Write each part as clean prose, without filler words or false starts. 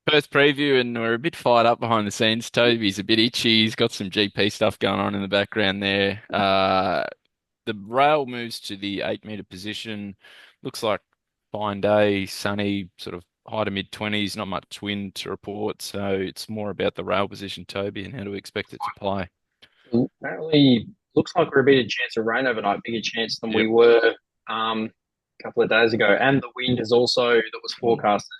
Perth preview, and we're a bit fired up behind the scenes. Toby's a bit itchy. He's got some GP stuff going on in the background there. The rail moves to the 8 meter position. Looks like fine day, sunny, sort of high to mid 20s, not much wind to report. So it's more about the rail position, Toby, and how to expect it to play. Apparently, looks like we're a bigger chance of rain overnight, bigger chance than we Yep. were a couple of days ago. And the wind has also, that was forecasted,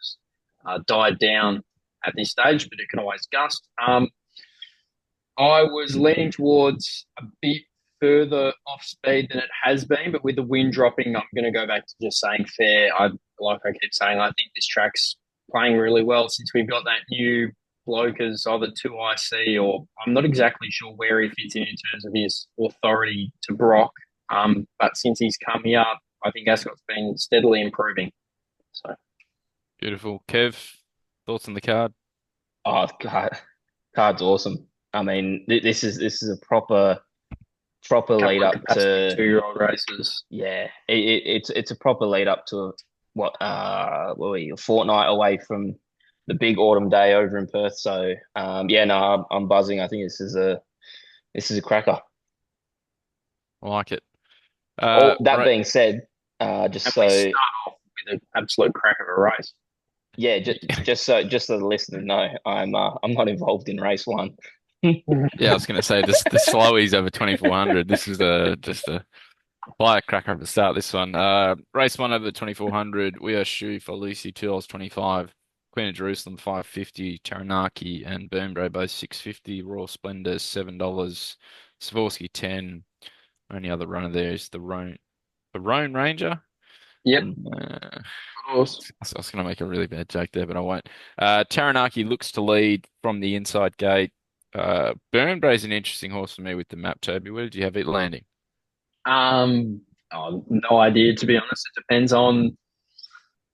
died down at this stage, but it can always gust. I was leaning towards a bit further off speed than it has been, but with the wind dropping, I'm going to go back to just saying fair. Like I keep saying, I think this track's playing really well since we've got that new bloke as either 2IC or I'm not exactly sure where he fits in terms of his authority to Brock. But since he's come here, I think Ascot's been steadily improving. So, Beautiful. Kev, thoughts on the card? Oh, God, card's awesome. I mean, this is a proper a couple lead of up capacity to 2-year-old races. yeah. It's a proper lead up to what were we a fortnight away from the big autumn day over in Perth. So yeah, no, I'm buzzing. I think this is a cracker. I like it. All that Right. being said, just And we so start off with an absolute crack of a race. yeah, just so the listeners know, I'm not involved in race one. Yeah, I was going to say this the slowies over 2400. This is just a firecracker at the start. This one, race one over 2400. We are shoe for Lucy $2.25. Queen of Jerusalem 550. Taranaki and Burnbrae both 650. Royal Splendor $7. Savorsky 10. Only other runner there is the Roan Ranger. Yep, And, of course. I was going to make a really bad joke there, but I won't. Taranaki looks to lead from the inside gate. Burnbrae's an interesting horse for me with the map, Toby. Where did you have it landing? Um, oh, no idea to be honest. It depends on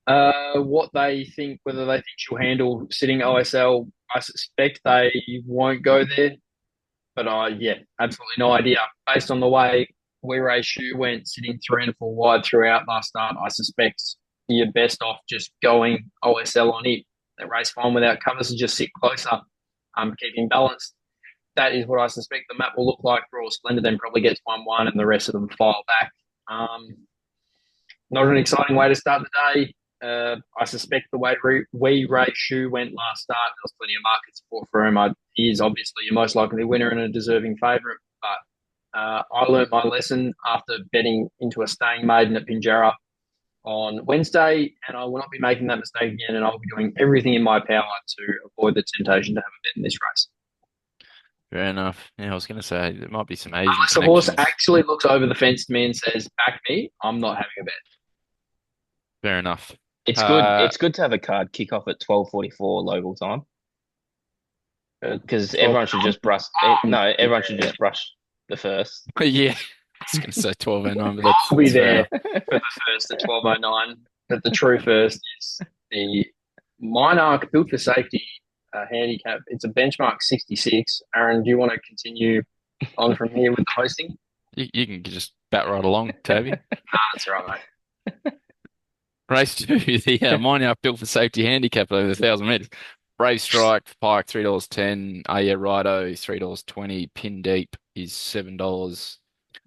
what they think, whether they think she'll handle sitting OSL. I suspect they won't go there, but yeah, absolutely no idea. Based on the way We Ray Shoe went sitting 3 and 4 wide throughout last start, I suspect you're best off just going OSL on it. That race fine without covers and just sit closer, keeping balanced. That is what I suspect the map will look like. Royal Splendor then probably gets 1-1 and the rest of them file back. Not an exciting way to start the day. I suspect the way We Ray Shoe went last start, there was plenty of market support for him. He is obviously your most likely winner and a deserving favourite. But I learnt my lesson after betting into a staying maiden at Pinjarra on Wednesday, and I will not be making that mistake again. And I will be doing everything in my power to avoid the temptation to have a bet in this race. Fair enough. Yeah, I was going to say there might be some Asian Unless the horse connections. actually looks over the fence to me and says, "Back me," I'm not having a bet. Fair enough. It's good. Uh, It's good to have a card kick off at 12:44 local time because 12 everyone should just brush. No, everyone should yeah. just brush the first. yeah, I was going to say 12:09, but I'll be that's fair there enough. for the first at 12:09. But the true first is the Monarch built for safety handicap. It's a benchmark 66. Aaron, do you want to continue on from here with the hosting? You can just bat right along, Toby. That's all right, Race two, the Mine Up built for safety handicap over 1,000 meters. Brave Strike, Pike $3.10. Ah Yeah Righto $3.20. Pin Deep is $7.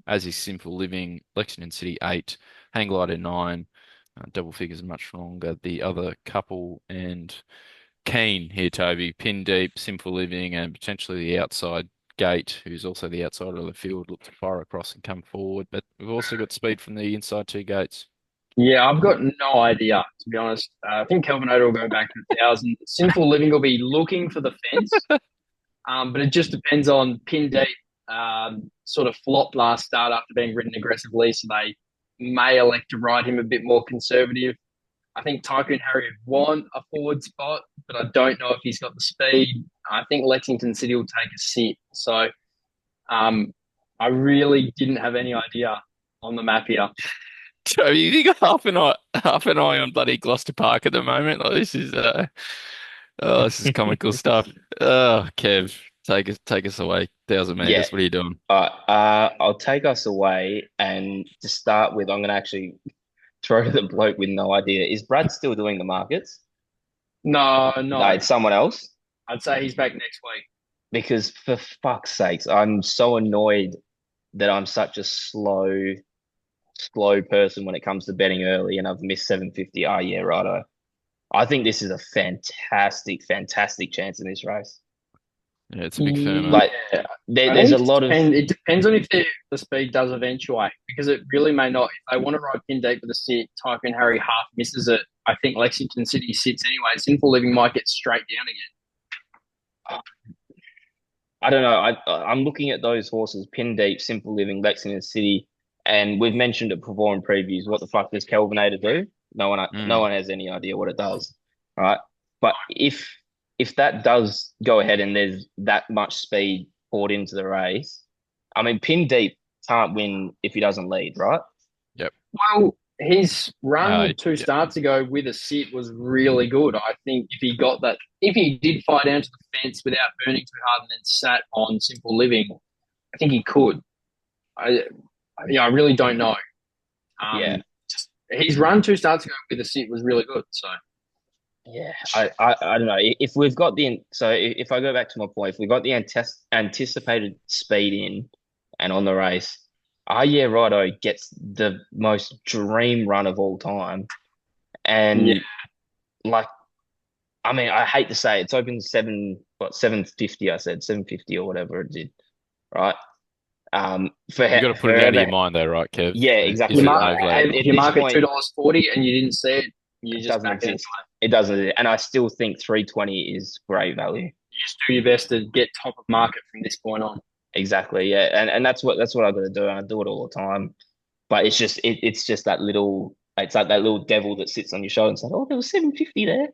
As is Simple Living. Lexington City 8. Hang Glider 9. Double figures much longer. The other couple and Keen here, Toby. Pin Deep, Simple Living, and potentially the outside gate, who's also the outside of the field, look to fire across and come forward. But we've also got speed from the inside two gates. Yeah, I've got no idea, to be honest. I think Kelvin Oda will go back to 1,000. Simple Living will be looking for the fence, but it just depends on Pin Deep. Sort of flopped last start after being ridden aggressively, so they may elect to ride him a bit more conservative. I think Tycoon Harry would want a forward spot, but I don't know if he's got the speed. I think Lexington City will take a sit. So I really didn't have any idea on the map here. So you got half an eye on bloody Gloucester Park at the moment. Like, this is comical stuff. Oh, Kev, take us away. 1,000 meters. Yeah. What are you doing? I'll take us away, and to start with, I'm going to actually throw to the bloke with no idea. Is Brad still doing the markets? No, No, no. it's someone else. I'd say he's back next week. Because for fuck's sakes, I'm so annoyed that I'm such a slow person when it comes to betting early, and I've missed 750. Oh yeah, righto. I think this is a fantastic chance in this race. Yeah, it's a big firmer. Like Yeah, there, I there's think a lot of it depends on if the speed does eventuate because it really may not. If they want to ride pin deep with a sit, type in Harry half misses it. I think Lexington City sits anyway. Sinful Living might get straight down I don't know. I'm looking at those horses, Pin Deep, Simple Living, Lexington City, and we've mentioned it before in previews. What the fuck does Kelvinator do? No Mm. one has any idea what it does. All right. But if that does go ahead and there's that much speed poured into the race, I mean Pin Deep can't win if he doesn't lead, right? Yep. well, his run two Yeah. starts ago with a sit was really good. I think if he got that, if he did fly down to the fence without burning too hard and then sat on Simple Living, I think he could. I, I really don't know. Yeah. Just his run two starts ago with a sit was really good. So Yeah, I don't know if we've got if I go back to my point, if we've got the anticipated speed in and on the race, Ah Yeah Righto gets the most dream run of all time, yeah, and like I mean I hate to say it's open 750 I said 750 or whatever it did, right? You got to put it out of your forever, mind though, right, Kev? yeah, Is exactly it right. overlaid And or if at you not? this mark it point, $2.40 and you didn't see it, you it just doesn't back it in. exist. It doesn't, and I still think 320 is great value. You just do your best to get top of market from this point on. Exactly, yeah, and that's what I've got to do, and I do it all the time. But it's just that little, it's like that little devil that sits on your shoulder and says, "Oh, there was 750 there."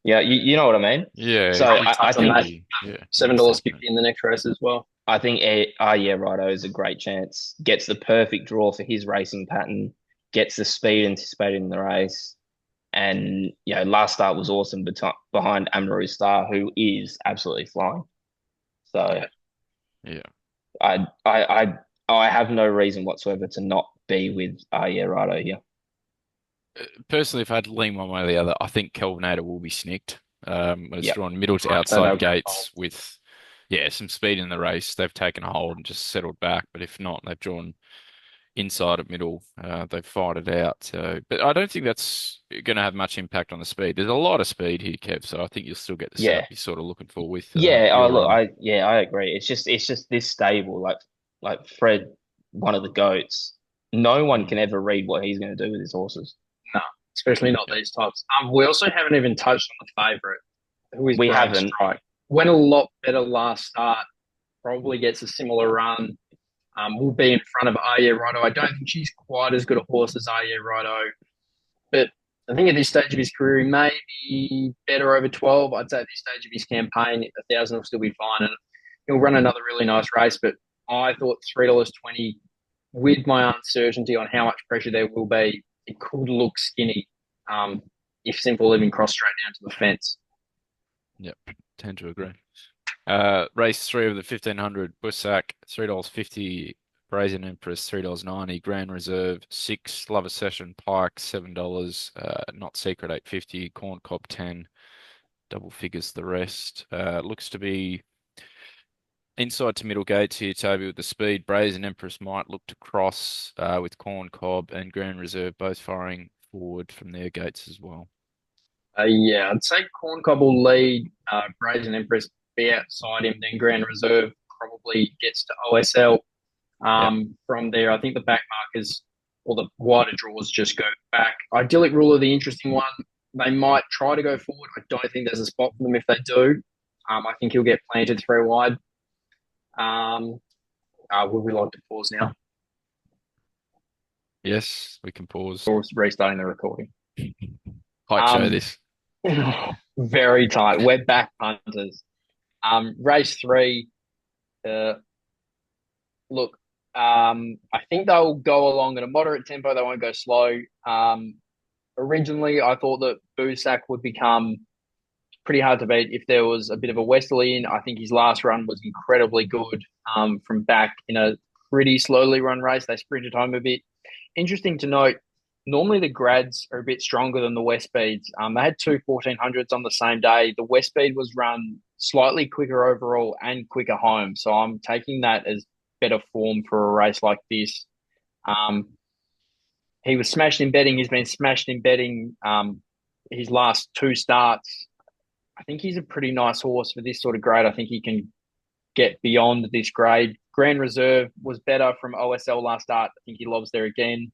Yeah, you know what I mean. Yeah, So Probably I touch on think that. yeah, most $7.50 definitely. in the next race as well. Yeah, Righto is a great chance. Gets the perfect draw for his racing pattern. Gets the speed anticipated in the race, and last start was awesome behind Amaru Star, who is absolutely flying. So. Yeah. Yeah. I I I I have no reason whatsoever to not be with yeah righto here. Personally, if I had to lean one way or the other, I think Kelvinator will be snicked. When it's Yep. drawn middle to So they'll outside get bold. gates with, yeah, some speed in the race. They've taken a hold and just settled back. But if not, they've drawn inside of middle. They've fired it out. So, but I don't think that's going to have much impact on the speed. There's a lot of speed here, Kev. So I think you'll still get the setup Yeah. you're sort of looking for with Yeah. Oh your look, run. I agree. It's just this stable, like Fred, one of the goats. No one Mm. can ever read what he's going to do with his horses. No, especially not Yeah. these types. We also haven't even touched on the favourite, who is We Brave haven't. Strike. Went a lot better last start. Probably gets a similar run. Will be in front of Arya Righto. I don't think she's quite as good a horse as Arya Righto, but I think at this stage of his career, he may be better over 12. I'd say at this stage of his campaign, 1,000 will still be fine, and he'll run another really nice race. But I thought $3.20, with my uncertainty on how much pressure there will be, it could look skinny um, if Simple Living cross straight down to the fence. Yep. Tend to agree. Race three of the 1500, Bussack, $3.50, Brazen Empress, $3.90, Grand Reserve, 6, Lover Session, Pike, $7, Not Secret, 8.50, Corn Cob, 10, double figures the rest. Looks to be inside to middle gates here, Toby, with the speed. Brazen Empress might look to cross with Corn Cob and Grand Reserve both firing forward from their gates as well. Yeah, I'd say Corn Cob will lead, Brazen Empress be outside him, then Grand Reserve probably gets to OSL. Yep. From there, I think the back markers or the wider draws just go back. Idyllic Ruler, the interesting one, they might try to go forward. I don't think there's a spot for them if they do. I think he'll get planted three wide. Would we like to pause now? Yes, we can pause. Or restarting the recording? Height show Um, this. very tight. We're back punters. Race three. Look, I think they'll go along at a moderate tempo. They won't go slow. Originally, I thought that Busak would become pretty hard to beat if there was a bit of a westerly in. I think his last run was incredibly good from back in a pretty slowly run race. They sprinted home a bit. Interesting to note, normally the grads are a bit stronger than the West Speeds. They had two 1400s on the same day. The West Speed was run slightly quicker overall and quicker home. So I'm taking that as better form for a race like this. Um, he was smashed in betting. He's been smashed in betting his last two starts. I think he's a pretty nice horse for this sort of grade. I think he can get beyond this grade. Grand Reserve was better from OSL last start. I think he lobs there again.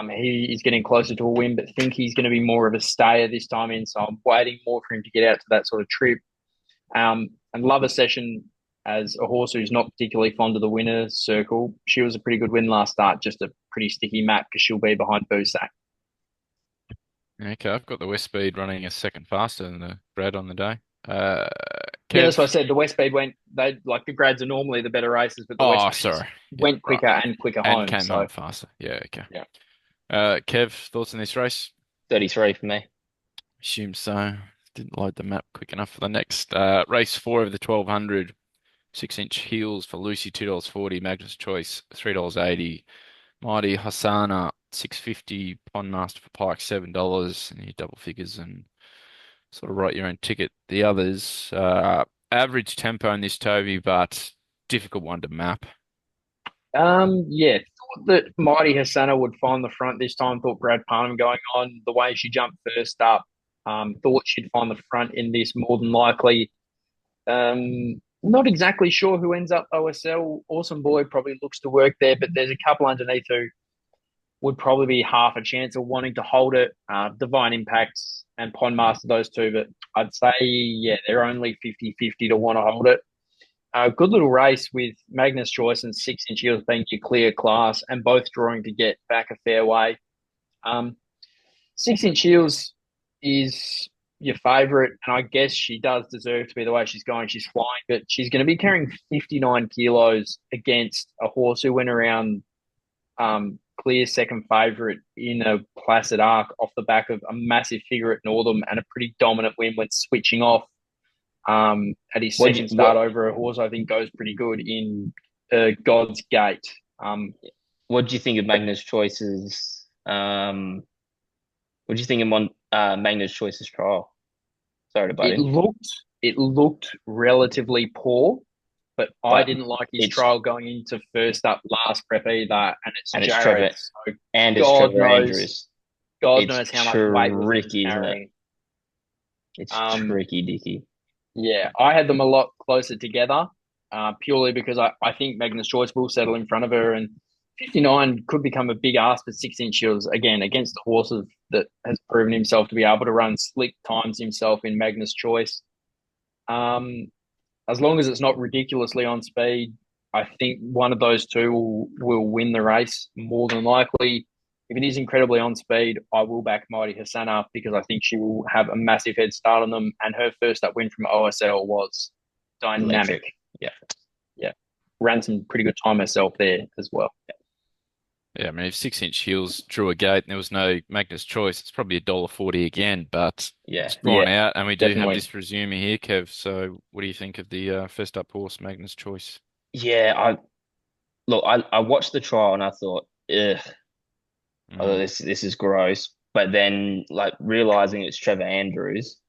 He is getting closer to a win, but think he's going to be more of a stayer this time in. So I'm waiting more for him to get out to that sort of trip. And love a session as a horse who's not particularly fond of the winner's circle. She was a pretty good win last start, just a pretty sticky map because she'll be behind Busak. Okay, I've got the West Speed running a second faster than the Brad on the day. Yeah, that's what I Kev. said. The West Speed went, they like the grads are normally the better races, but the West Oh, Speeds sorry. Yeah, went right. quicker and quicker And home. came So, home faster. Yeah, okay. yeah. Kev, thoughts on this race? 33 for me. Assume so. Didn't load the map quick enough for the next race four of the 1200. 6-inch heels for Lucy, $2.40. Magnus Choice, $3.80. Mighty Hassana, 6.50. Pond Master for Pike, $7. And you double figures and sort of write your own ticket. The others, average tempo in this Toby, but difficult one to map. Yeah, thought that Mighty Hassana would find the front this time. Thought Brad Parnham going on the way she jumped first up. Thought she'd find the front in this more than likely. Not exactly sure who ends up OSL. Awesome Boy probably looks to work there, but there's a couple underneath who would probably be half a chance of wanting to hold it. Divine Impacts and Pond Master, those two, but I'd say, yeah, they're only 50-50 to want to hold it. Good little race with Magnus Choice and 6-inch heels being your clear class and both drawing to get back a fair way. 6-inch heels is your favourite, and I guess she does deserve to be the way she's going. She's flying, but she's going to be carrying 59 kilos against a horse who went around clear second favourite in a Placid Arc off the back of a massive figure at Northam and a pretty dominant win when switching off at his second start over a horse I think goes pretty good in God's Gate. What do you think of Magnus Choice's? What do you think of Magnus Choice's trial? Sorry to butt It in. looked relatively poor, but I But didn't like his trial going into first up last prep either, and it's and Jared. Trevor So and it's God Trevor knows, Andrews. God It's knows how much weight was tricky, isn't it? carrying. It's tricky, Dicky. Yeah, I had them a lot closer together, purely because I think Magnus Choice will settle in front of her, and 59 could become a big ask for 6-inch heels again against the horses that has proven himself to be able to run slick times himself in Magnus Choice. As long as it's not ridiculously on speed, I think one of those two will win the race more than likely. If it is incredibly on speed, I will back Mighty Hassana because I think she will have a massive head start on them. And her first up win from OSL was dynamic. Electric. Yeah. Yeah. Ran some pretty good time herself there as well. Yeah, I mean, if 6-inch heels drew a gate and there was no Magnus Choice, it's probably $1.40 again, but it's drawn out, and we do have this resuming here, Kev. So, what do you think of the first up horse, Magnus Choice? Yeah, I watched the trial and I thought, ugh, this is gross. But then, like realizing it's Trevor Andrews,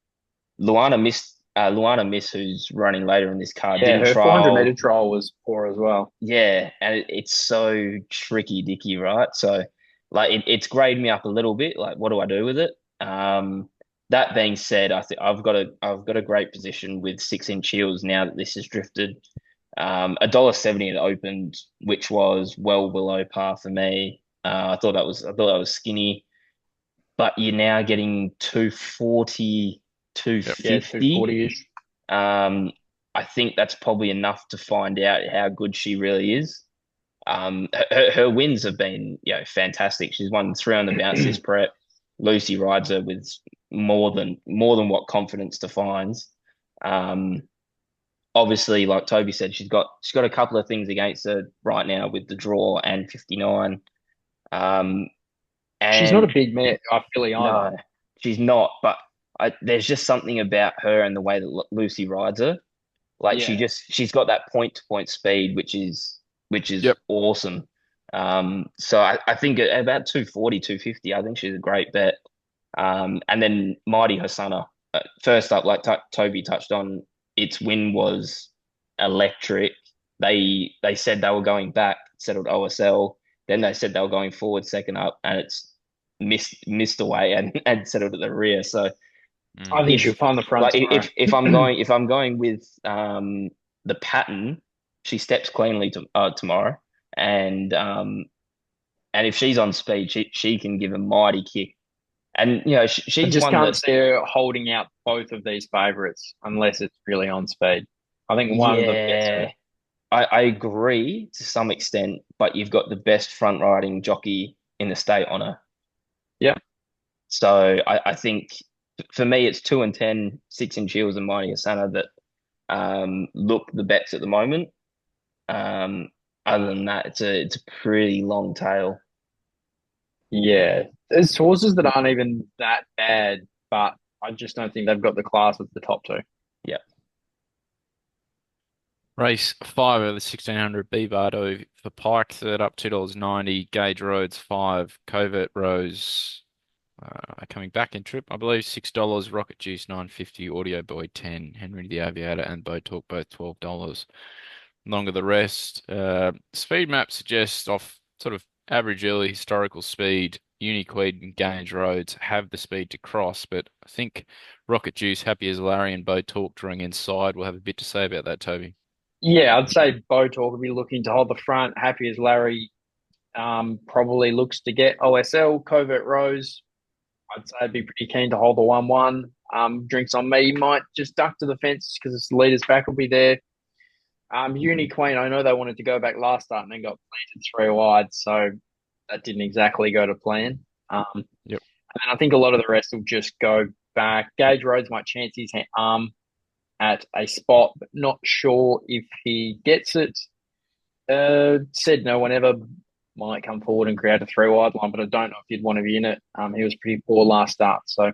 Luana Miss, who's running later in this card, Yeah, didn't her trial. 400-meter trial was poor as well. Yeah, and it's so tricky, Dicky, right? So, like, it's graded me up a little bit. Like, what do I do with it? That being said, I think I've got a great position with 6-inch heels now that this has drifted. $1.70 it opened, which was well below par for me. I thought that was skinny, but you're now getting 240, 250. Yeah, 240-ish. I think that's probably enough to find out how good she really is. Her wins have been, fantastic. She's won 3 on the bounce this prep. Lucy rides her with more than what confidence defines. Obviously, like Toby said, she's got a couple of things against her right now with the draw and 59. And she's not a big mare, filly either. No, she's not. But there's just something about her and the way that Lucy rides her. Like she's got that point to point speed, which is awesome. So I think at about 240, 250, I think she's a great bet. And then Mighty Hosanna, first up, like Toby touched on, its win was electric. They said they were going back, settled OSL. Then they said they were going forward, second up, and it's missed away and settled at the rear. So I think she'll if find the front like tomorrow. if I'm going with the pattern, she steps cleanly tomorrow, and if she's on speed, she can give a mighty kick. And I she's just one can't that, see her holding out both of these favourites unless it's really on speed. I think one of them gets her. yeah, I agree to some extent, but you've got the best front riding jockey in the state on her. Yeah, So I think for me, it's 2 and 10, 6 inch heels and Mighty Asana that look the bets at the moment. Um, Other than that, it's a pretty long tail. yeah. There's horses that aren't even that bad, but I just don't think they've got the class of the top two. Yeah. Race 5 of the 1600 B Bardo for Pike, third up $2.90. Gauge Roads 5. Covert Rose coming back in trip, I believe $6. Rocket Juice 9.50. Audio Boy 10. Henry the Aviator and Bow Talk both $12. Longer the rest. Speed map suggests off sort of average early historical speed. Uniqueed and Gauge Roads have the speed to cross, but I think Rocket Juice, Happy as Larry, and Bow Talk drawing inside will have a bit to say about that, Toby. Yeah, I'd say Botalk will be looking to hold the front. Happy as Larry probably looks to get OSL. Covert Rose, I'd say be pretty keen to hold the 1-1. Drinks on me might just duck to the fence because its leader's back will be there. Uni Queen, I know they wanted to go back last start and then got planted three wide, so that didn't exactly go to plan. Yep. And I think a lot of the rest will just go back. Gage Rhodes might chance his arm at a spot, but not sure if he gets it. Said no one ever might come forward and create a three wide line, but I don't know if he'd want to be in it. He was pretty poor last start. So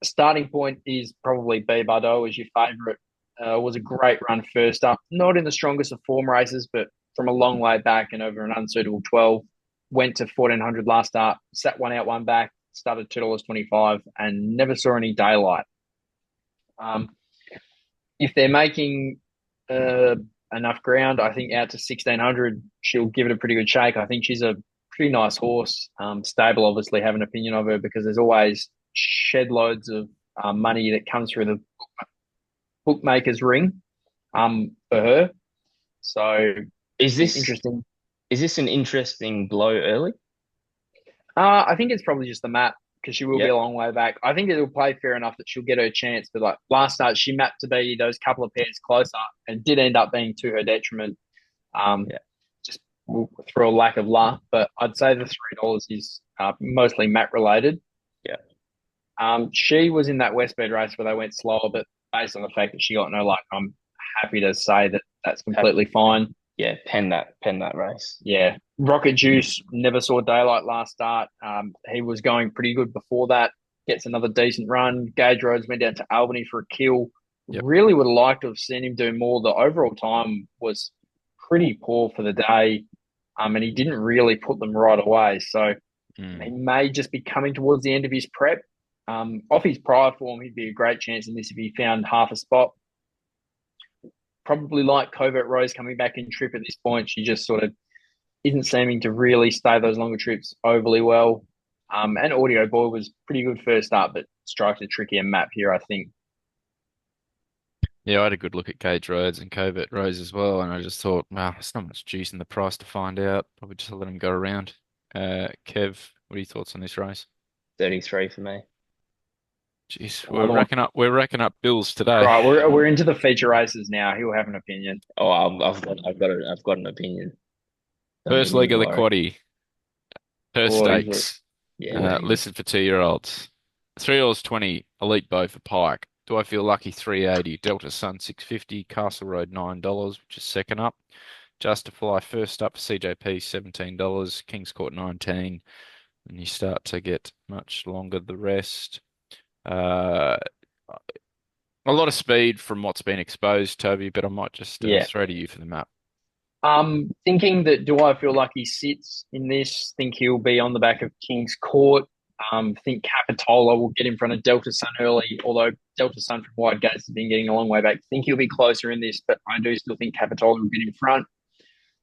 starting point is probably B Bardo as your favourite. Was a great run first up. Not in the strongest of form races, but from a long way back and over an unsuitable 12. Went to 1400 last start, sat one out, one back, started $2.25 and never saw any daylight. If they're making enough ground, I think out to 1600, she'll give it a pretty good shake. I think she's a pretty nice horse. Stable obviously have an opinion of her because there's always shed loads of money that comes through the bookmaker's ring for her. So Is it's this interesting. is this an interesting blow early? I think it's probably just the map because she will be Yep. a long way back. I think it'll play fair enough that she'll get her chance. But like last start, she mapped to be those couple of pairs closer and did end up being to her detriment. Yeah. Just through a lack of luck. But I'd say the $3 is mostly map related. Yeah. She was in that Westbed race where they went slower, but based on the fact that she got no luck, I'm happy to say that that's completely fine. Yeah, pen that race. Yeah. Rocket Juice never saw daylight last start. He was going pretty good before that. Gets another decent run. Gage Rhodes went down to Albany for a kill. Yep. Really would have liked to have seen him do more. The overall time was pretty poor for the day. And he didn't really put them right away. So he may just be coming towards the end of his prep. Off his prior form, he'd be a great chance in this if he found half a spot. Probably like Covert Rose coming back in trip at this point. She just sort of isn't seeming to really stay those longer trips overly well. And Audio Boy was pretty good first up, but strikes a trickier map here, I think. Yeah, I had a good look at Gage Roads and Covert Rose as well, and I just thought, wow, there's not much juice in the price to find out. Probably just let him go around. Kev, what are your thoughts on this race? 33 for me. Jeez, Another one. we're racking up bills All today. right, we're into the feature races now. He'll have an opinion. Oh, I've got an opinion. Don't First even leg you of the worry. quaddie, Perth Or is it? Stakes, Yeah. listed for 2-year-olds. $3.20, Elite Bow for Pike. Do I Feel Lucky 380, Delta Sun 650, Castle Road $9, which is second up. Justify first up for CJP $17, Kings Court 19, and you start to get much longer the rest. Uh, a lot of speed from what's been exposed, Toby, but I might just Yeah. throw to you for the map. Thinking that do I feel like he sits in this? Think he'll be on the back of King's Court. Think Capitola will get in front of Delta Sun early, although Delta Sun from wide gates has been getting a long way back. Think he'll be closer in this, but I do still think Capitola will get in front.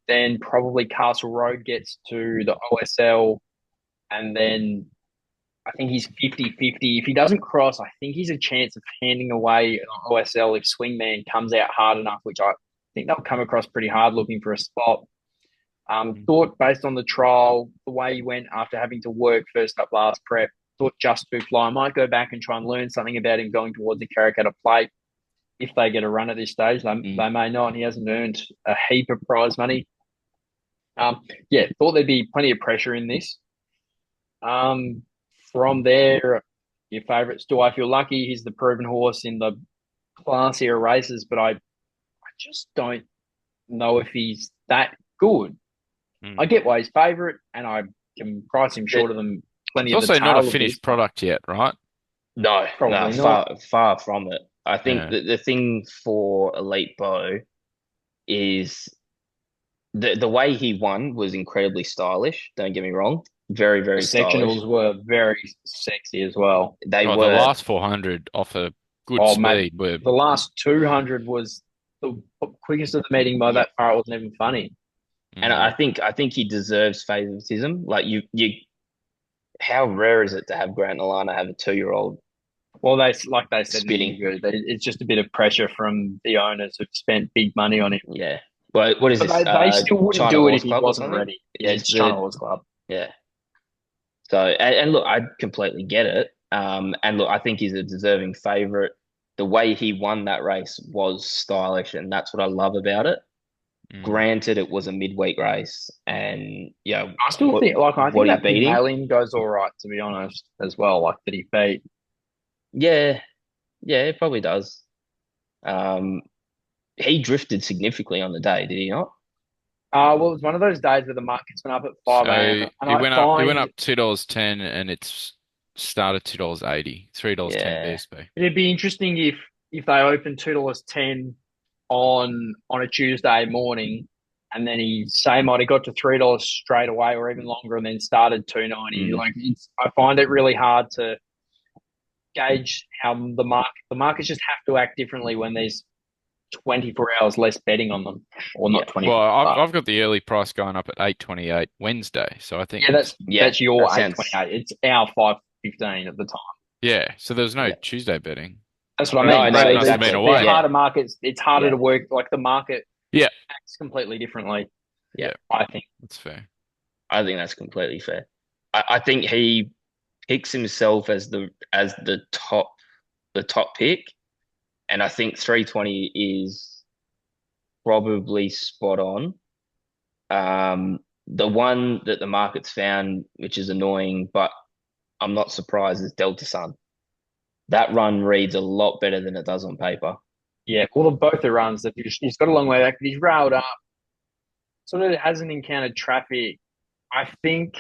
Then probably Castle Road gets to the OSL, and then I think he's 50-50. If he doesn't cross, I think he's a chance of handing away an OSL if Swingman comes out hard enough, which I think they'll come across pretty hard looking for a spot. Thought based on the trial, the way he went after having to work first up last prep, thought Just To Fly. I might go back and try and learn something about him going towards the Karrakatta plate. If they get a run at this stage, they may not. He hasn't earned a heap of prize money. Yeah, thought there'd be plenty of pressure in this. From there, your favourites. Do I feel lucky? He's the proven horse in the classier races, but I just don't know if he's that good. I get why he's favourite, and I can price him shorter than plenty It's of the also not tail a of finished this. product yet, right? No, no, Probably not. far from it. I think Yeah. the thing for Elite Bow is the way he won was incredibly stylish. Don't get me wrong. Very, The very stylish. sectionals were very sexy as well. They Oh, the were, last 400 offer good Oh, mate, speed. Were the last 200 was the quickest of the meeting by yeah. that far. It wasn't even funny. And mm, I think he deserves favoritism. Like how rare is it to have Grant Alana have a 2-year-old Well, like they said in the spitting? interview, it's just a bit of pressure from the owners who've spent big money on him. Yeah. Well, what is But this? they still wouldn't China do it Horse if he Club or wasn't something? ready. Yeah, It's China Horse Club. yeah. So and look, I completely get it. And look, I think he's a deserving favorite. The way he won that race was stylish, and that's what I love about it. mm. Granted, it was a midweek race, and yeah, I still think, I what think he that beating? Pygmalion goes all right, to be honest, as well. Like that he beat. Yeah, yeah, it probably does. Um, he drifted significantly on the day, did he not? Well, it was one of those days where the markets went up at 5 So a.m. And I it went find up $2.10 and it's started $2.80, $3.10 Yeah. BSP. it'd be interesting if they opened $2.10 on a Tuesday morning, and then he might have got to $3 straight away, or even longer, and then started 2.90. Mm. Like I find it really hard to gauge how the markets just have to act differently when there's 24 hours less betting on them, or Yeah. not Well, 24. I've got the early price going up at 8.28 Wednesday, so I think Yeah, it's that's your That sounds 8.28. It's our 5.15 at the time. yeah. So there's no yeah. Tuesday betting. That's what I Grant, mean. No, Grant So must have been exactly. they're away. Yeah. harder markets. It's harder Yeah. to work. Like the market Yeah, acts completely differently. Yeah. I think. that's fair. I think that's completely fair. I think he picks himself as the top pick, and I think 320 is probably spot on. The one that the market's found, which is annoying, but I'm not surprised, is Delta Sun. That run reads a lot better than it does on paper. Yeah, well, both the runs that he's got a long way back. He's railed up. Sort of hasn't encountered traffic. I think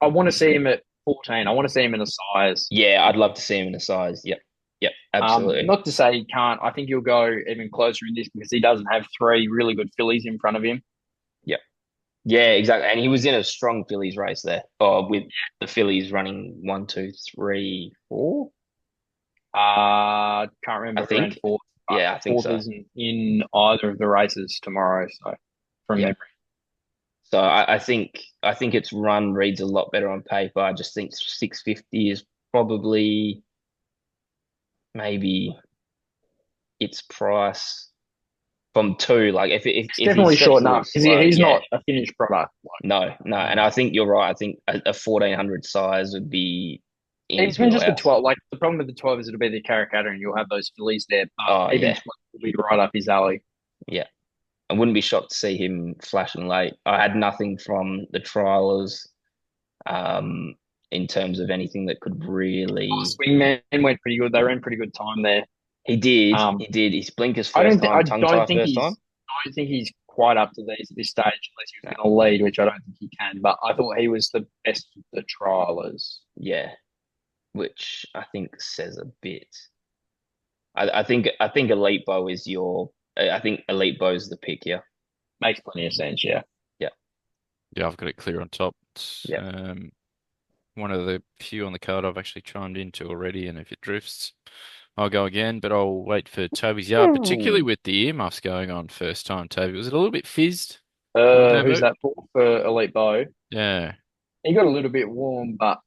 I want to see him at 14. I want to see him in a size. Yeah, I'd love to see him in a size. Yep. Yep. Absolutely. Not to say he can't. I think he'll go even closer in this because he doesn't have three really good fillies in front of him. Yep. Yeah, exactly. And he was in a strong fillies race there. With the fillies running 1, 2, 3, 4. Can't remember I who ran think. fourth. Yeah, I think Fourth so. isn't in either of the races tomorrow. So from Yeah. memory. So I think its run reads a lot better on paper. I just think 650 is probably maybe its price from two. Like if It's he definitely steps short a little enough because slow, he's yeah, not a finished product. no, no. And I think you're right. I think a 1400 size would be in his Even just the wheelhouse. 12, like the problem with the 12 is it'll be the Karrakatta and you'll have those fillies there. But Oh even yeah, 12 will be right up his alley. yeah. I wouldn't be shocked to see him flashing late. I had nothing from the trialers, um, in terms of anything that could really. Swingman went pretty good. They ran pretty good time there. He did. Um, He did. His blinkers I first don't, th- I time, tongue tie don't think first he's, time. I don't think he's quite up to these at this stage unless he was No. going to lead, which I don't think he can. But I thought he was the best of the trialers. Yeah, which I think says a bit. I think Elite Bow is your. I think Elite Bow is the pick here. Makes plenty of sense. Yeah. Yeah, Yeah, I've got it clear on top. It's yeah. one of the few on the card I've actually chimed into already, and if it drifts, I'll go again. But I'll wait for Toby's yard, particularly with the earmuffs going on first time. Toby, was it a little bit fizzed on Who's debut? that for Elite Bow? Yeah, He got a little bit warm, but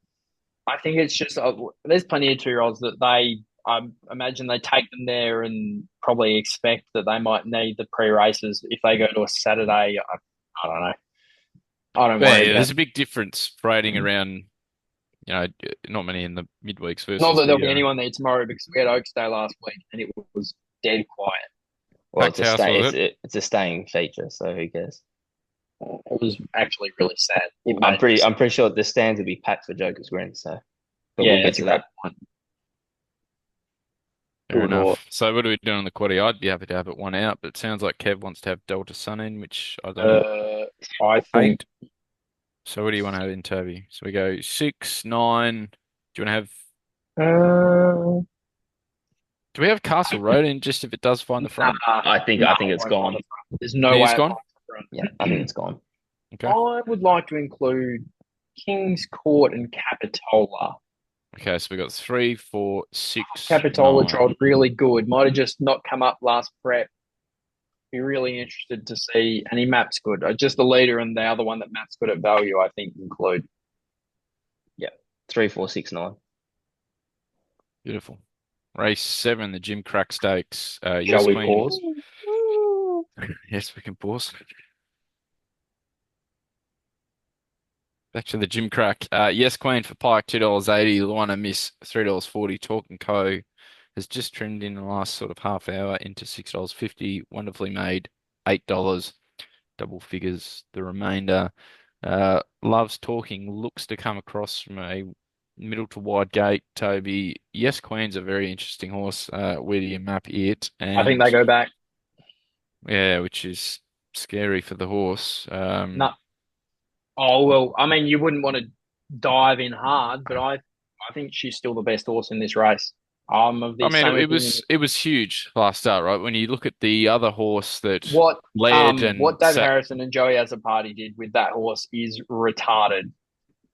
I think it's just there's plenty of 2-year-olds that I imagine they take them there and probably expect that they might need the pre-races if they go to a Saturday. I don't know. I don't yeah, worry yeah. about There's a big difference parading around. Not many in the midweeks Not versus that there'll the be anyone there tomorrow because we had Oaks Day last week and it was dead quiet. Well, packed house, was it? it's a staying feature, so who cares? It was actually really sad. I'm pretty sure the stands will be packed for Joker's Green, so but Yeah, we'll get that's a to great that. point. Fair Good or enough. So what are we doing on the quaddy? I'd be happy to have it one out, but it sounds like Kev wants to have Delta Sun in, which I don't I think hate. So what do you want to have in, Toby? So we go 6, 9. Do you want to have? uh, Do we have Castle Road in just if it does find the front? I think it's it won't find gone. the front. There's no Think it's way it gone? finds the front. Yeah, I think it's gone. Okay. I would like to include King's Court and Capitola. Okay, so we got 3, 4, 6, Capitola 9. trialled really good. Might have just not come up last prep. Be really interested to see, and he maps good. Just the leader and the other one that maps good at value, I think, include. Yeah, 3, 4, 6, 9. Beautiful. Race 7, the Jim Crack Stakes. Shall Yes, we Queen. pause? Yes, we can pause. Back to the Jim Crack. Yes, Queen for Pike, $2.80. Luana Miss, $3.40. Talk and Co. has just trimmed in the last sort of half hour into $6.50. Wonderfully made, $8. Double figures the remainder. Loves Talking, looks to come across from a middle to wide gate. Toby, Yes, Queen's a very interesting horse. Where do you map it? I think they And go back. yeah, which is scary for the horse. No. Oh well, I mean, you wouldn't want to dive in hard, but I think she's still the best horse in this race. I'm of I the mean, same it opinion. was huge last start, right? When you look at the other horse that What led and what Dave sat, Harrison and Joey Azzopardi did with that horse is retarded.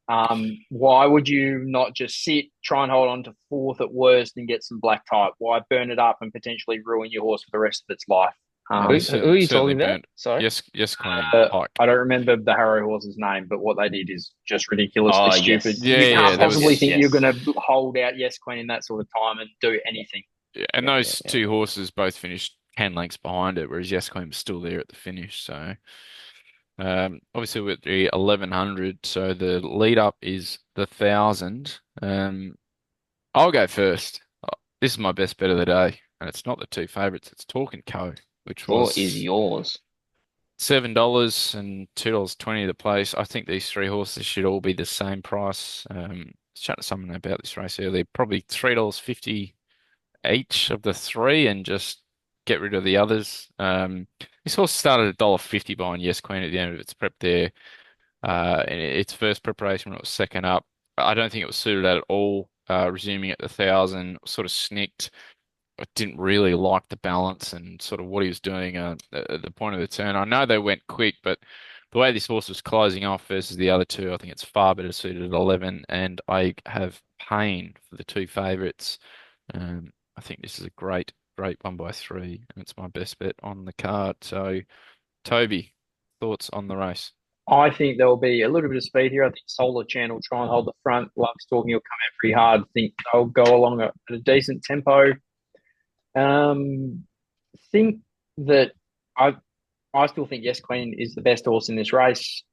Why would you not just sit, try and hold on to fourth at worst and get some black type? Why burn it up and potentially ruin your horse for the rest of its life? yeah, Who, they who are you certainly talking about? burnt. Sorry. Yes, Queen Pike. I don't remember the Harrow horse's name, but what they did is just ridiculously Oh, stupid. yes. Yeah, You yeah, can't there Yes, possibly yes, was. think you're yes. going to hold out Yes Queen in that sort of time and do anything. Yeah, and Yeah, yeah, those yeah. two horses both finished 10 lengths behind it, whereas Yes Queen was still there at the finish. So, obviously with the 1100, so the lead up is the 1000. I'll go first. This is my best bet of the day, and it's not the two favourites. It's Talk and Co, which Floor is was yours. $7 and $2.20 the place. I think these three horses should all be the same price. I was chatting to someone about this race earlier. Probably $3.50 each of the three, and just get rid of the others. This horse started at $1.50 behind Yes Queen at the end of its prep there. In its first preparation when it was second up. I don't think it was suited at all. Resuming at the 1000, sort of snicked. I didn't really like the balance and sort of what he was doing at the point of the turn. I know they went quick, but the way this horse was closing off versus the other two, I think it's far better suited at 11. And I have pain for the two favourites. I think this is a great 1x3, and it's my best bet on the card. So, Toby, thoughts on the race? I think there'll be a little bit of speed here. I think Solar Channel will try and hold the front. Love's Talking will come out pretty hard. I think they'll go along at a decent tempo. Think that I I still think Yes Queen is the best horse in this race.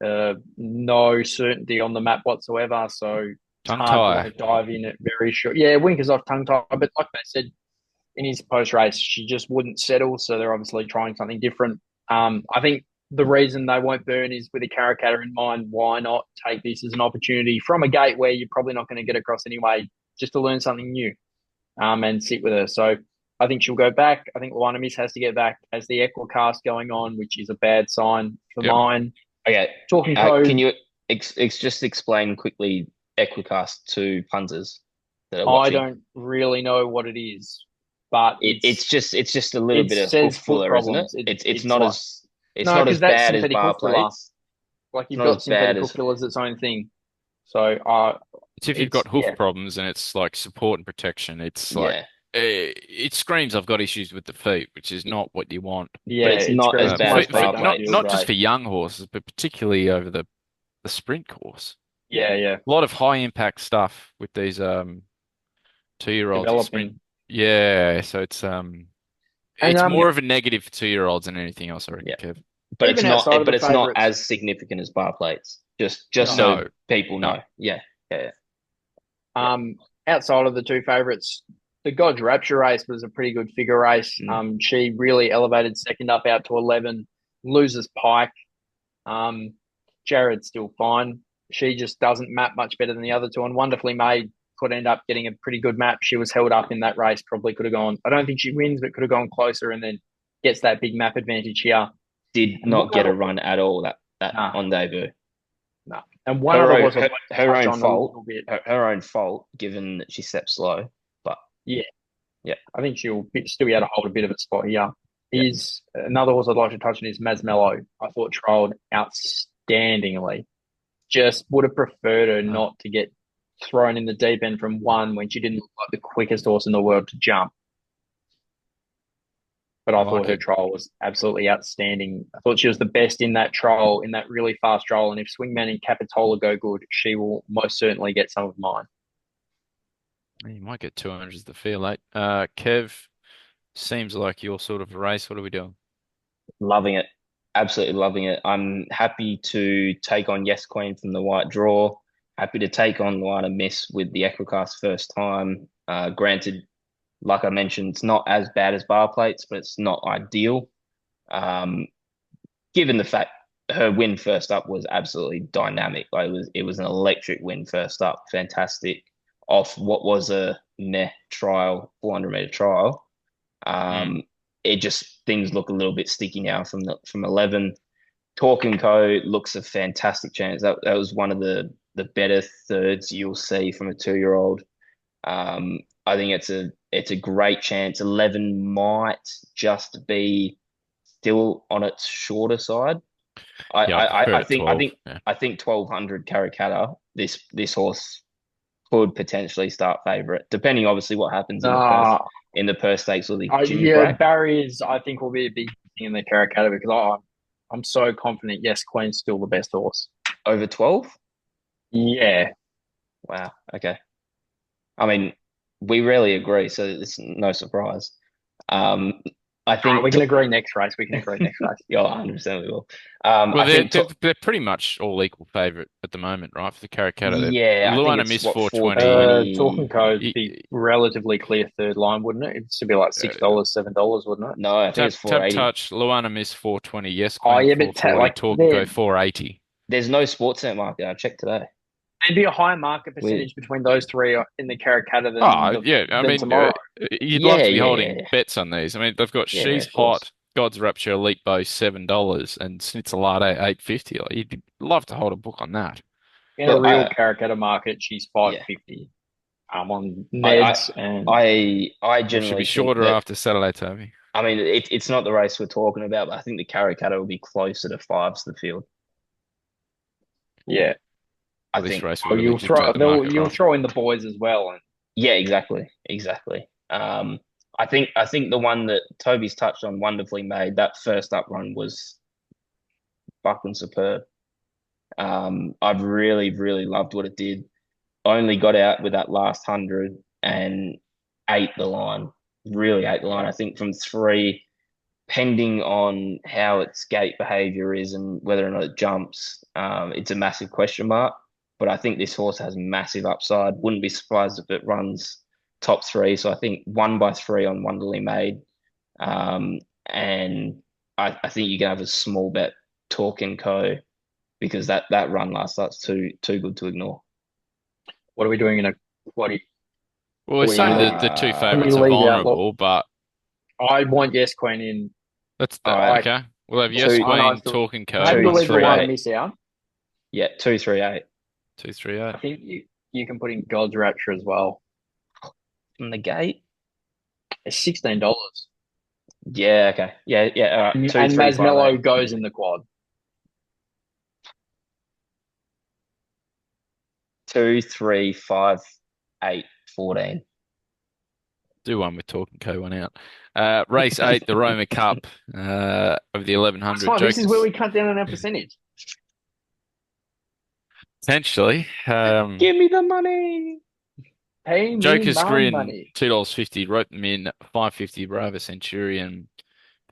No certainty on the map whatsoever, so it's Tongue hard to tie. like dive in at very short. Yeah, Winker's off tongue tie, but like I said in his post race, she just wouldn't settle, so they're obviously trying something different. I think the reason they won't burn is with a Caracatta in mind. Why not take this as an opportunity from a gate where you're probably not going to get across anyway, just to learn something new, and sit with her. So I think she'll go back. I think Luana Miss has to get back as the Equicast going on, which is a bad sign for Yep. mine. Okay. Talking code. Can you just explain quickly Equicast to punters that are I watching? don't really know what it is, but It's just a little it bit of says hook foot filler, isn't it? problems. It's It's not like as It's No, not because as that's bad as synthetic bar hoof filler. plates. Like It's you've not as got bad synthetic hoof as filler as its own thing. So It's if you've it's got hoof yeah, problems and it's like support and protection. It's like yeah, it screams I've got issues with the feet, which is not what you want. but yeah, it's it's not as great. bad as Most feet bar don't Not feel plates. not just great. for young horses, but particularly over the sprint course. Yeah, yeah, A lot of high impact stuff with these 2-year-olds who sprint. developing. Yeah, so And it's more of a negative for 2-year-olds than anything else, I reckon, Yeah, Kev. but even outside of but the it's not favourites, as significant as bar plates. Just no. so No, people no. know. Yeah, yeah, yeah. Um, outside of the two favourites, the God's Rapture race was a pretty good figure race. Mm. She really elevated second up out to 11, loses Pike. Um, Jared's still fine. She just doesn't map much better than the other two, and Wonderfully Made could end up getting a pretty good map. She was held up in that race, probably could have gone. I don't think she wins, but could have gone closer, and then gets that big map advantage here. Did And one not get a other, run at all that nah, on debut. nah. And one other horse I'd like to Her touch own on a fault. little bit. Her own fault, given that she stepped slow. But Yeah, yeah, I think she'll still be able to hold a bit of a spot here. yeah. Is another horse I'd like to touch on is Masmello. I thought trialled outstandingly. Just would have preferred her Oh, not to get thrown in the deep end from one when she didn't look like the quickest horse in the world to jump. But I I like thought her it. trial was absolutely outstanding. I thought she was the best in that trial, in that really fast trial. And if Swingman and Capitola go good, she will most certainly get some of mine. You might get 200 as the feel, late. Kev, seems like your sort of race. What are we doing? Loving it. Absolutely loving it. I'm happy to take on Yes Queen from the White Draw. Happy to take on Luana Miss with the Equicast first time. Granted, like I mentioned, it's not as bad as bar plates, but it's not ideal. Um, given the fact her win first up was absolutely dynamic. Like it was an electric win first up, fantastic off what was a meh trial, 400-meter trial. Mm. Um, it just things look a little bit sticky now from 11. Talk and Co looks a fantastic chance. That was one of the better thirds you'll see from a 2-year-old. I think it's a great chance. 11 might just be still on its shorter side. Yeah, I prefer it at 12. Yeah. I think 1200 Karikata. This horse could potentially start favourite, depending obviously what happens Uh, in the Perth Stakes or the Junior yeah, Break. barriers I think will be a big thing in the Karikata because I'm so confident. Yes, Queen's still the best horse. Over 12? Yeah, Wow. Okay. I mean, we rarely agree, so it's no surprise. Um, I all right, think we can agree next race. We can agree next race. yeah, 100% we will. Well, I think they're pretty much all equal favourite at the moment, right? For the Karikata, yeah, I think Luana it's missed what 420. Talk and 420. Co would be relatively clear third line, wouldn't it? It'd still be like $6, $7, wouldn't it? No, I think it's Tap 480. touch. Luana missed 420. Yes, Oh Queen yeah, but 440. like Talk and Go 480. There's no Sportsnet market. I checked today. there'd be a higher market Weird. percentage between those three in the Karikata Oh, yeah. I than mean, tomorrow. you'd love Yeah, to be yeah, holding yeah, bets on these. I mean, they've got yeah, She's of course. Hot, God's Rapture, Elite Bow $7, and Schnitzel Latte 850. Like, you'd love to hold a book on that. In a Look, real Karikata market, she's yeah, 550. On I, Neds and I Or should be generally think shorter that. after Saturday, Toby. I mean, it's not the race we're talking about, but I think the Karikata will be closer to fives the field. yeah, I Well, this think. race will really dictate the market, you'll right? throw in the boys as well. And Yeah, exactly, exactly. I think the one that Toby's touched on, Wonderfully Made, that first up run was fucking superb. I've really, really loved what it did. Only got out with that last 100 and ate the line. Really ate the line. I think from 3, pending on how its gait behavior is and whether or not it jumps, it's a massive question mark. But I think this horse has massive upside. Wouldn't be surprised if it runs top 3. So I think 1 by 3 on Wonderly Made. And I think you can have a small bet Talk and Co because that run last start's too good to ignore. what are we doing in a quaddy? Well, we're We saying that the two we favourites are leave out. Look, vulnerable, but I want Yes Queen in. that's All right, I okay. We'll have two, Yes I Queen, still Talk and I Co. two, believe three, Luana eight. miss out. Yeah, 238 238. I think you can put in God's Rapture as well. from the gate. It's $16. Yeah, okay. Yeah, yeah. All right. Two, And three, five, eight. Masmello goes in the quad. 2, 3, 5, 8, 14. Do one with Talking Co one out. Race 8, the Roma Cup of the That's 1100. fine. This is where Jokers we cut down on our percentage. potentially. Give me the money. Pay me Joker's my Grin money. $2.50. Wrote them in 5.50. Bravo Centurion.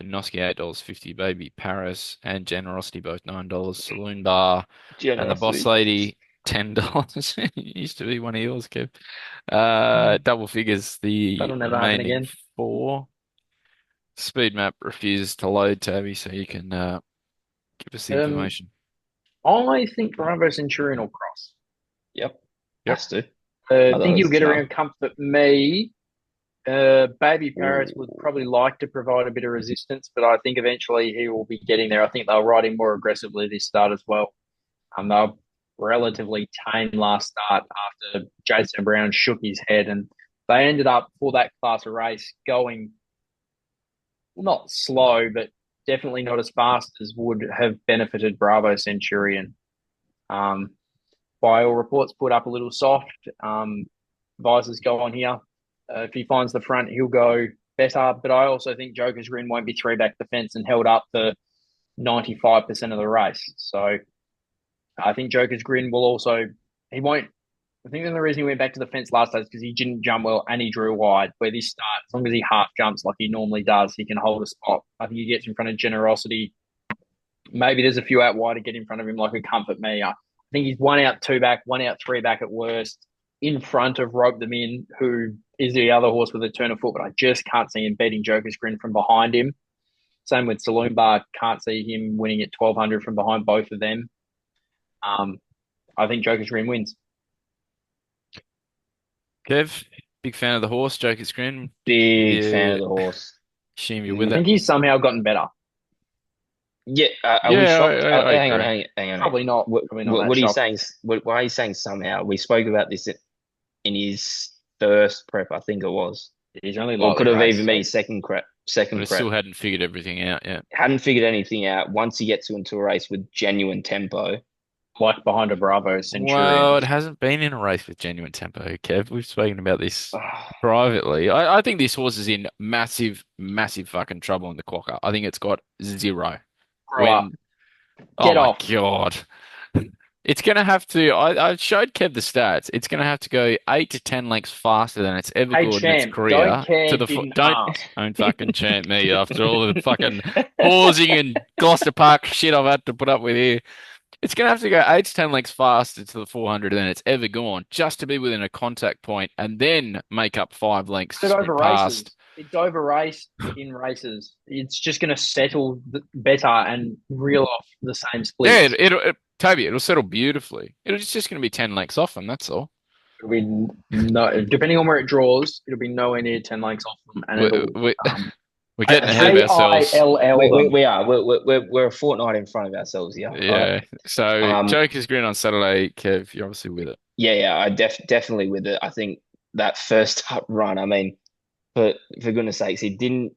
Noski $8.50. Baby Paris and Generosity both $9. Saloon Bar and the Boss Generosity. Lady $10. Used to be one of yours, Kev. Double figures the That'll never happen remaining again. four. Speed map refuses to load, Toby, so you can give us the Um, information. I think Bravo Centurion will cross. Yep. Yep. Has to. I think he'll Otherwise, get no. around Comfort Me. Baby Paris would Ooh. probably like to provide a bit of resistance, but I think eventually he will be getting there. I think they'll ride him more aggressively this start as well. They were relatively tame last start after Jason Brown shook his head, and they ended up for that class of race going not slow, but definitely not as fast as would have benefited Bravo Centurion. Um, by all reports, put up a little soft. Visors go on here. If he finds the front, he'll go better. But I also think Joker's Grin won't be three back the fence and held up for 95% of the race. So I think Joker's Grin will also, he won't. I think the reason he went back to the fence last time is because he didn't jump well and he drew wide. Where this start, as long as he half jumps like he normally does, he can hold a spot. I think he gets in front of Generosity. Maybe there's a few out wide to get in front of him, like a Comfort Me. I think he's one out, two back, one out, three back at worst, in front of Rope Them In, who is the other horse with a turn of foot, but I just can't see him beating Joker's Grin from behind him. Same with Saloon Bar. Can't see him winning at 1200 from behind both of them. I think Joker's Grin wins. Kev, big fan of the horse, Joker's Grin. Big fan of Yeah, the horse. assume you're I with Mm, it. think he's somehow gotten better. Yeah, are we Yeah, shocked? I Hang on, agree. hang on. Probably not. What, Probably not what, that what are you shocked. saying? Why are you saying somehow? We spoke about this in his first prep, I think it was, He's only or lightly could have raced. even So been second prep. But Second I prep. still hadn't figured everything out yet. Hadn't figured anything out. Once he gets into a race with genuine tempo, like behind a Bravo Centurion. Well, it hasn't been in a race with genuine tempo, Kev. We've spoken about this privately. I think this horse is in massive, massive fucking trouble in the quokka. I think it's got zero. Grow up. When, oh Get my off. God. It's going to have to, I showed Kev the stats. It's going to have to go 8 to 10 lengths faster than it's ever Hey, gone in its champ, don't career care, to the foot. didn't ask. Don't fucking chant me after all the fucking pausing and Gloucester Park shit I've had to put up with here. It's going to have to go 8 to 10 lengths faster to the 400 than it's ever gone just to be within a contact point and then make up 5 lengths to It over sprint races. past. It's over raced in races. It's just going to settle better and reel off the same Yeah, splits. Toby, it'll settle beautifully. It's just going to be 10 lengths off them, that's all. It'll be no, depending on where it draws, it'll be nowhere near 10 lengths off them, and We, it'll we, we're getting ahead of ourselves. KILL them. we are. We're a fortnight in front of ourselves here. All right. Yeah. So Um, Joker's Grin on Saturday, Kev, you're obviously with it. yeah, I definitely with it. I think that first up run. I mean, for goodness sakes, he didn't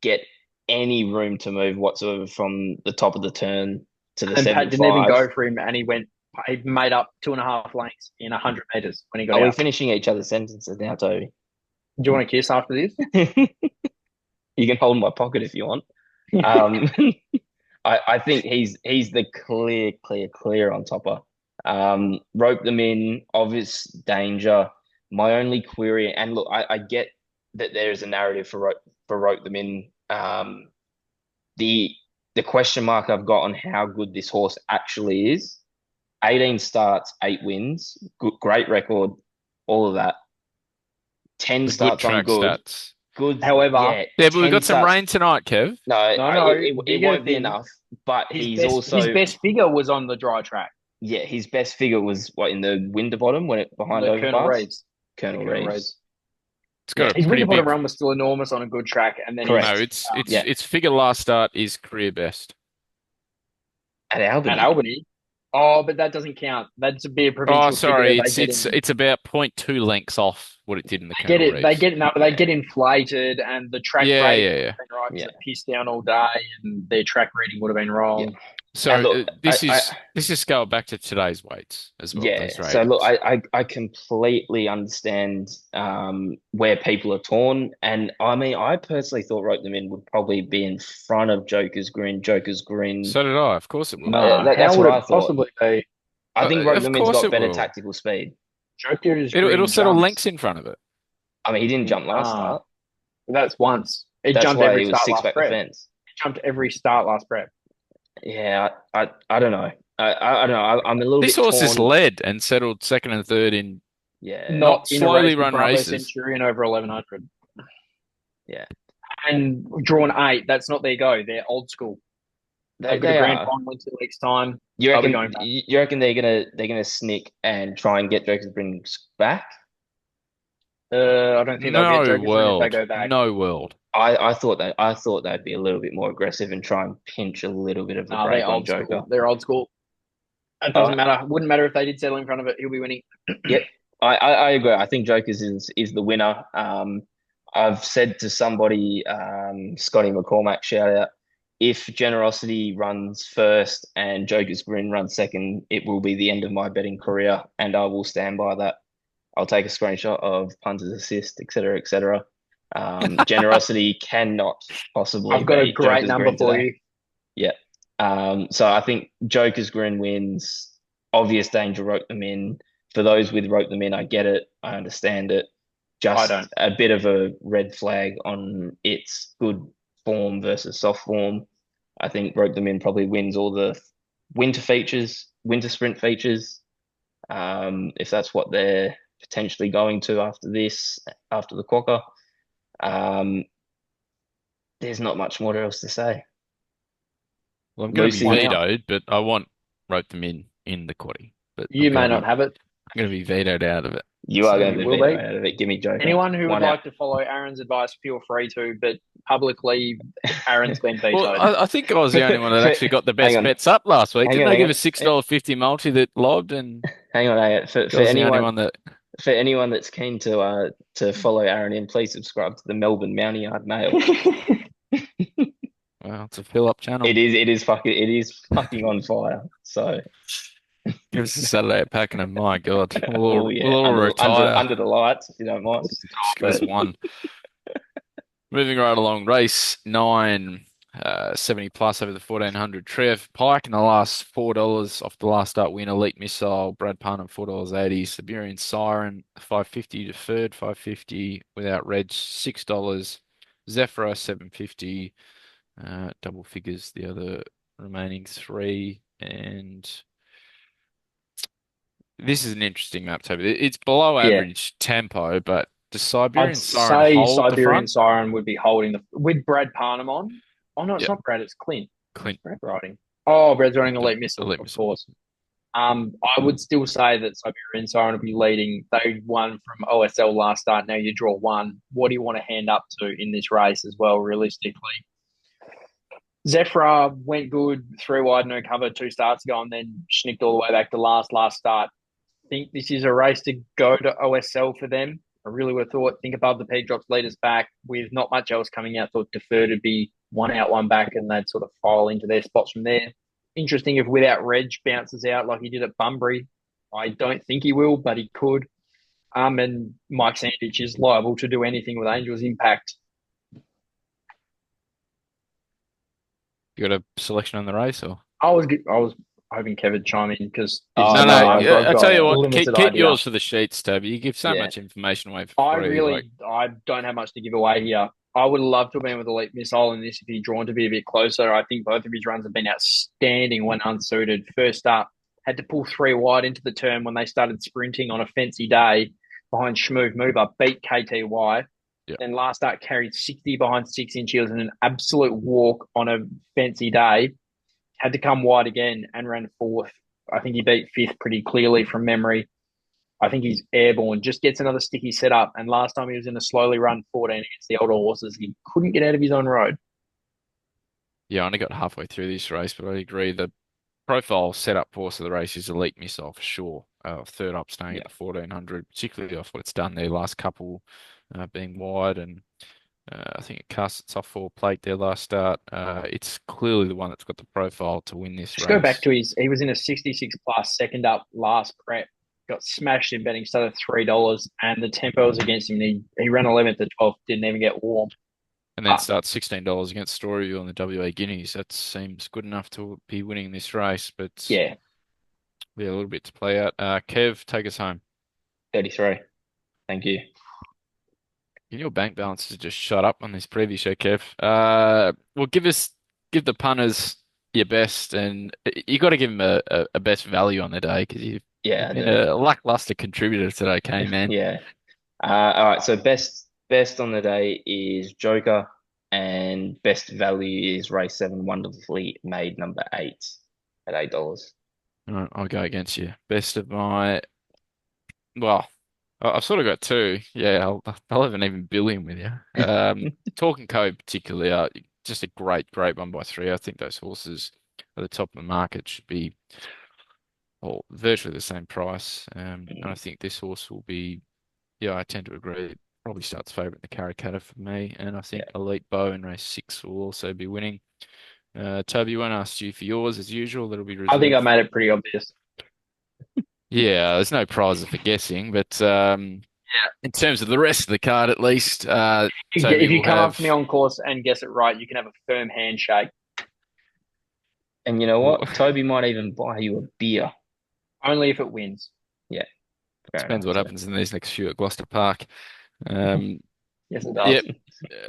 get any room to move whatsoever from the top of the turn to the And Pat didn't even 75. go for him, and he made up 2.5 lengths in 100 meters when he got Are we out. finishing each other's sentences now, Toby? Do you want a kiss after this? You can hold my pocket if you want. Um, I think he's the clear on topper. Rope them in, obvious danger. My only query, and look, I get that there is a narrative for rope them in. The question mark I've got on how good this horse actually is. 18 starts, 8 wins, good, great record, all of that. 10 The good starts on track good. stats. Good. However, Yeah, Yeah, but we've 10 got some starts. rain tonight, Kev. No, It bigger won't be thing. enough. But he's His also best figure was on the dry track. yeah, his best figure was what in the Winterbottom when it behind The overpass. Colonel Reeves. Colonel Colonel Reeves. Reeves. It's got His a pretty Winterbottom big. run was still enormous on a good track, and then Correct. No, Yeah. its figure last start is career best. At Albany. at Albany. Oh, but that doesn't count. That's a bit Oh, provincial sorry, figure. it's about 0.2 lengths off what it did in the They Colonel get it. They Reeves. get no, they get inflated, and the track Yeah, rate yeah, yeah. strikes Yeah. that pissed down all day, and their track reading would have been Yeah. wrong. So And look, this is scaled back to today's weights as well, those yeah. So look, ratings. I completely understand where people are torn, and I mean, I personally thought Rope Them In would probably be in front of Joker's Grin. Joker's Grin. So did I. Of course it will. No, That's how what would I it thought. possibly be? I think Rope Of Them In's course got it better will. tactical speed. Joker's It'll Green settle jumps. lengths in front of it. I mean, he didn't jump last Nah, start. that's once. It That's jumped why every he was start six last back the prep. fence. It jumped every start last prep. Yeah, I don't know. I don't know. I'm a little This bit horse is torn. led and settled second and third in Yeah, Not not in a slowly race with run Bravo races. Centurion over 1100. yeah. And drawn 8, that's not their go. They're old school. They've got a They grand are. final in 2 weeks' time. You They'll be reckon? going back. You reckon they're gonna sneak and try and get Joker's Brings back? I don't think they'll get No Joker's Green if they world. go back. No world. I thought they'd be a little bit more aggressive and try and pinch a little bit of the No, they're break on old Joker. school. They're old school. It All doesn't right. matter. Wouldn't matter if they did settle in front of it. He'll be winning. Yep. I agree. I think Joker's is the winner. I've said to somebody, Scotty McCormack, shout out, if Generosity runs first and Joker's Grin runs second, it will be the end of my betting career, and I will stand by that. I'll take a screenshot of Punter's assist, etc., etc. Generosity cannot possibly I've got a beat great Joker's number Grin for today. you. Yeah. So I think Joker's Grin wins. Obvious danger, Rope Them In. For those with Rope Them In, I get it. I understand it. I Just don't. a bit of a red flag on its good form versus soft form. I think Rope Them In probably wins all the winter features, winter sprint features. If that's what they're potentially going to after this, after the Quokka. Um, there's not much more else to say. Well, I'm going to be Lucy, Why not? vetoed, but I want Rope Them in the quaddy. But You may not have it. I'm going to be vetoed out of it. you are So going to You be will vetoed be. out of it. Give me Joker. Anyone who would 1 out. like to follow Aaron's advice, feel free to. But publicly, Aaron's been vetoed. well, I think I was the only one that actually got the Hang best on. bets up last week. Hang Didn't on, they hang give on. a $6.50 multi that lobbed and Hang on, hang on. For, I for was the only anyone one that for anyone that's keen to follow Aaron in, please subscribe to the Melbourne Mountie Yard Mail. well, it's a fill up channel. It is fucking on fire. So Give us a Saturday at Pakenham. My God, oh yeah, we'll all retire. under the lights, if you don't mind. Just give us one. Moving right along, race 9, 70 plus over the 1400. Trev Pike in the last $4 off the last start win. Elite Missile, Brad Parnham $4.80. Siberian Siren 550 deferred 550 without reg $6. Zephyr 750. Double figures the other remaining 3. And this is an interesting map, Toby. It's below Yeah. average tempo, but does Siberian I'd Siren say hold the Siberian front? Siren would be holding the with Brad Parnham on. Oh no, it's Yep. not Brad. It's Clint. Clint. Brad riding. Oh, Brad's riding Elite Missile, Elite of Missile. course. I would still say that Siberian Siren will be leading. They won from OSL last start. Now you draw 1. What do you want to hand up to in this race as well, realistically? Zephyr went good, 3 wide, no cover, 2 starts ago, and then schnicked all the way back to last start. I think this is a race to go to OSL for them. I really would have thought, think above the peak drops leaders back with not much else coming out. Thought defer to be 1 out, 1 back, and they'd sort of file into their spots from there. Interesting if Without Reg bounces out like he did at Bunbury. I don't think he will, but he could. And Mike Sandich is liable to do anything with Angels Impact. You got a selection on the race, or? I was hoping Kev would chime in because Oh, No, no, I I've tell you got a what, keep limited idea. yours for the sheets, Toby. You give so Yeah. much information away for free. I don't have much to give away here. I would love to have been with Elite Missile in this if he'd drawn to be a bit closer. I think both of his runs have been outstanding when unsuited. First up, had to pull 3 wide into the turn when they started sprinting on a fancy day behind Schmoove Mover, beat KTY. Yeah. Then last start carried 60 behind 6-inch heels in an absolute walk on a fancy day. Had to come wide again and ran 4th. I think he beat 5th pretty clearly from memory. I think he's airborne, just gets another sticky setup. And last time he was in a slowly run 14 against the older horses, he couldn't get out of his own road. Yeah, I only got halfway through this race, but I agree. The profile setup horse of the race is Elite Missile for sure. Third up, staying at the 1400, particularly off what it's done there last couple, being wide and I think it cast its off 4 plate their last start. It's clearly the one that's got the profile to win this Just go back race. to he was in a 66 plus second up last prep, got smashed in betting, started $3, and the tempo was against him. He ran 11th to 12th, didn't even get warm. And then But starts $16 against Storyville on the WA Guineas. That seems good enough to be winning this race, but yeah, yeah, a little bit to play out. Kev, take us home. 33. Thank you. Your bank balance has just shot up on this previous show, Kev. Well, give the punters your best, and you got to give them a best value on the day because you've Yeah, I been do. a lackluster contributor today, K man. Yeah. All right. So best on the day is Joker, and best value is race 7, wonderfully made number 8 at $8. All right, I'll go against you. Best of my well, I've sort of got two. Yeah, I'll have an even billion with you. Talking Code particularly, just a great one by three. I think those horses at the top of the market should be well, virtually the same price. And I think this horse will be, yeah, I tend to agree. Probably starts favourite in the Caracat for me. And I think Yeah. Elite Bow in race 6 will also be winning. Toby, won't ask you for yours as usual. That'll be I think I reserved. made it pretty obvious. Yeah, there's no prizes for guessing, but Yeah. in terms of the rest of the card, at least, Toby If you will come up to me have. on course and guess it right, you can have a firm handshake. And you know Well, what? Toby might even buy you a beer. Only if it wins. Yeah, fair depends enough. what So. happens in these next few at Gloucester Park. Um, Yes, it yep.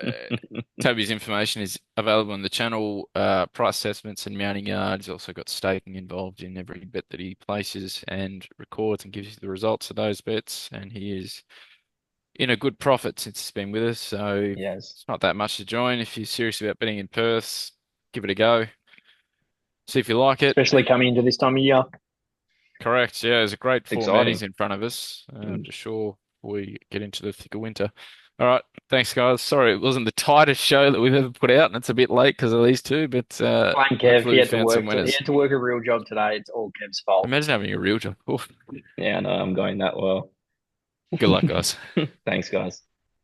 does. Toby's information is available on the channel. Price assessments and mounting yard. He's also got staking involved in every bet that he places and records and gives you the results of those bets. And he is in a good profit since he's been with us. So Yes. it's not that much to join. If you're serious about betting in Perth, give it a go. See if you like it. Especially coming into this time of year. Correct. Yeah, there's a great It's 4 meetings exciting. in front of us. Mm. Just sure we get into the thick of winter. All right. Thanks, guys. Sorry, it wasn't the tightest show that we've ever put out, and it's a bit late because of these two, but Blame Kev. hopefully we found some He winners. had to work a real job today. It's all Kev's fault. Imagine having a real job. Oof. Yeah, no, I'm going that well. Good luck, guys. Thanks, guys.